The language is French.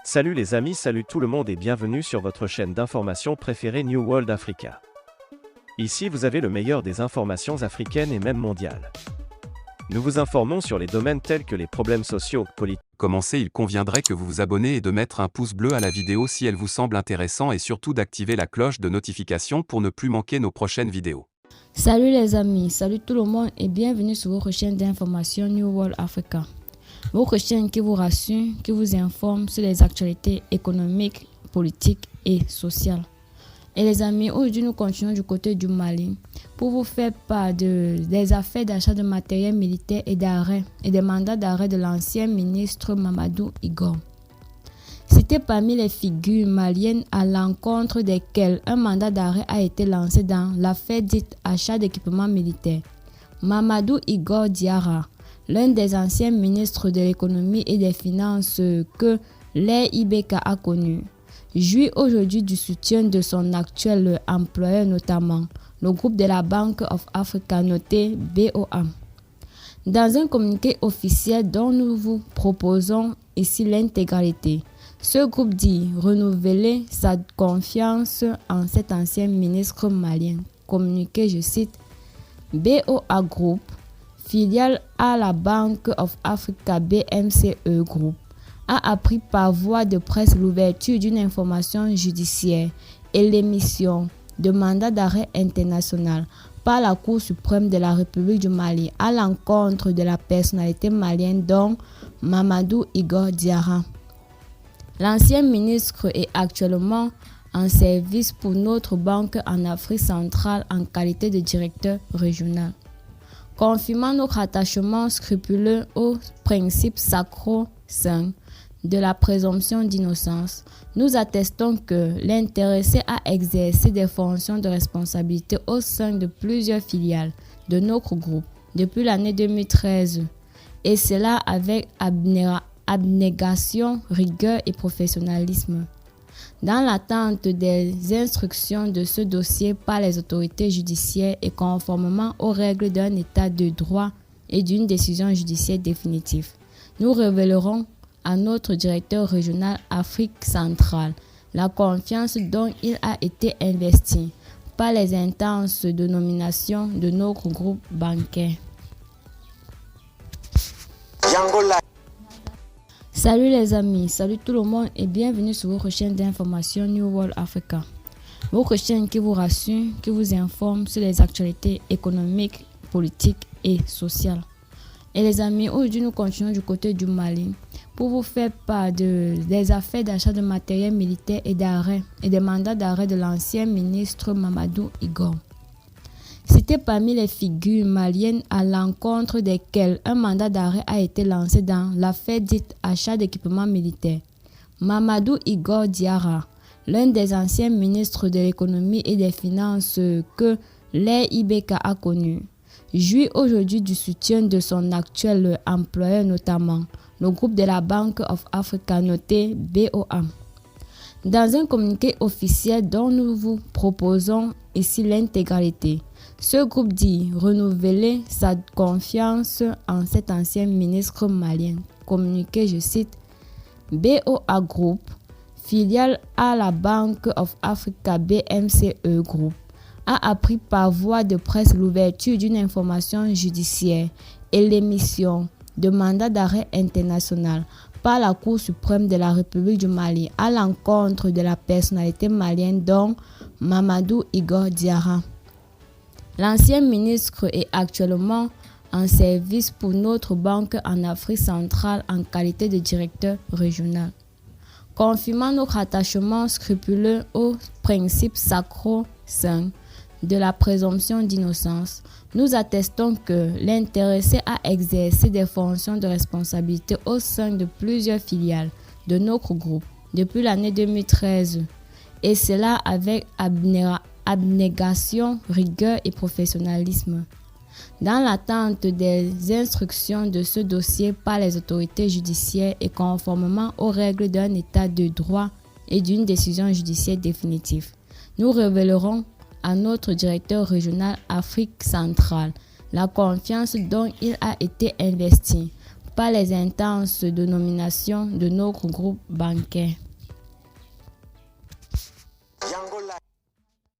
Salut les amis, salut tout le monde et bienvenue sur votre chaîne d'information préférée New World Africa. Ici vous avez le meilleur des informations africaines et même mondiales. Nous vous informons sur les domaines tels que les problèmes sociaux, politiques. Commencez, il conviendrait que vous vous abonnez et de mettre un pouce bleu à la vidéo si elle vous semble intéressante et surtout d'activer la cloche de notification pour ne plus manquer nos prochaines vidéos. Salut les amis, salut tout le monde et bienvenue sur votre chaîne d'information New World Africa. Votre chaîne qui vous rassure, qui vous informe sur les actualités économiques, politiques et sociales. Et les amis, aujourd'hui nous continuons du côté du Mali pour vous faire part des affaires d'achat de matériel militaire et d'arrêt et des mandats d'arrêt de l'ancien ministre Mamadou Igor. C'était parmi les figures maliennes à l'encontre desquelles un mandat d'arrêt a été lancé dans l'affaire dite achat d'équipements militaires. Mamadou Igor Diarra, l'un des anciens ministres de l'économie et des finances que l'ère IBK a connu, jouit aujourd'hui du soutien de son actuel employeur, notamment le groupe de la Bank of Africa noté BOA. Dans un communiqué officiel dont nous vous proposons ici l'intégralité, ce groupe dit renouveler sa confiance en cet ancien ministre malien. Communiqué, je cite, BOA Group, filiale à la Bank of Africa BMCE Group, a appris par voie de presse l'ouverture d'une information judiciaire et l'émission de mandat d'arrêt international par la Cour suprême de la République du Mali à l'encontre de la personnalité malienne dont Mamadou Igor Diarra. L'ancien ministre est actuellement en service pour notre banque en Afrique centrale en qualité de directeur régional. Confirmant notre attachement scrupuleux au principe sacro-saint de la présomption d'innocence, nous attestons que l'intéressé a exercé des fonctions de responsabilité au sein de plusieurs filiales de notre groupe depuis l'année 2013, et cela avec abnégation, rigueur et professionnalisme. Dans l'attente des instructions de ce dossier par les autorités judiciaires et conformément aux règles d'un état de droit et d'une décision judiciaire définitive, nous révélerons à notre directeur régional Afrique centrale la confiance dont il a été investi par les instances de nomination de notre groupe bancaire. Salut les amis, salut tout le monde et bienvenue sur votre chaîne d'information New World Africa. Votre chaîne qui vous rassure, qui vous informe sur les actualités économiques, politiques et sociales. Et les amis, aujourd'hui nous continuons du côté du Mali pour vous faire part des affaires d'achat de matériel militaire et d'arrêt et des mandats d'arrêt de l'ancien ministre Mamadou Igor. C'était parmi les figures maliennes à l'encontre desquelles un mandat d'arrêt a été lancé dans l'affaire dite achat d'équipements militaires. Mamadou Igor Diarra, l'un des anciens ministres de l'économie et des finances que l'ère IBK a connu, jouit aujourd'hui du soutien de son actuel employeur, notamment le groupe de la Bank of Africa noté BOA. Dans un communiqué officiel dont nous vous proposons ici l'intégralité, ce groupe dit renouveler sa confiance en cet ancien ministre malien. Communiqué, je cite, BOA Group, filiale à la Bank of Africa BMCE Group, a appris par voie de presse l'ouverture d'une information judiciaire et l'émission de mandat d'arrêt international par la Cour suprême de la République du Mali à l'encontre de la personnalité malienne dont Mamadou Igor Diarra. L'ancien ministre est actuellement en service pour notre banque en Afrique centrale en qualité de directeur régional. Confirmant notre attachement scrupuleux au principe sacro-saint de la présomption d'innocence, nous attestons que l'intéressé a exercé des fonctions de responsabilité au sein de plusieurs filiales de notre groupe depuis l'année 2013, et cela avec abnégation, rigueur et professionnalisme. Dans l'attente des instructions de ce dossier par les autorités judiciaires et conformément aux règles d'un état de droit et d'une décision judiciaire définitive, nous révélerons à notre directeur régional Afrique centrale la confiance dont il a été investi par les intenses dénominations de notre groupe bancaire.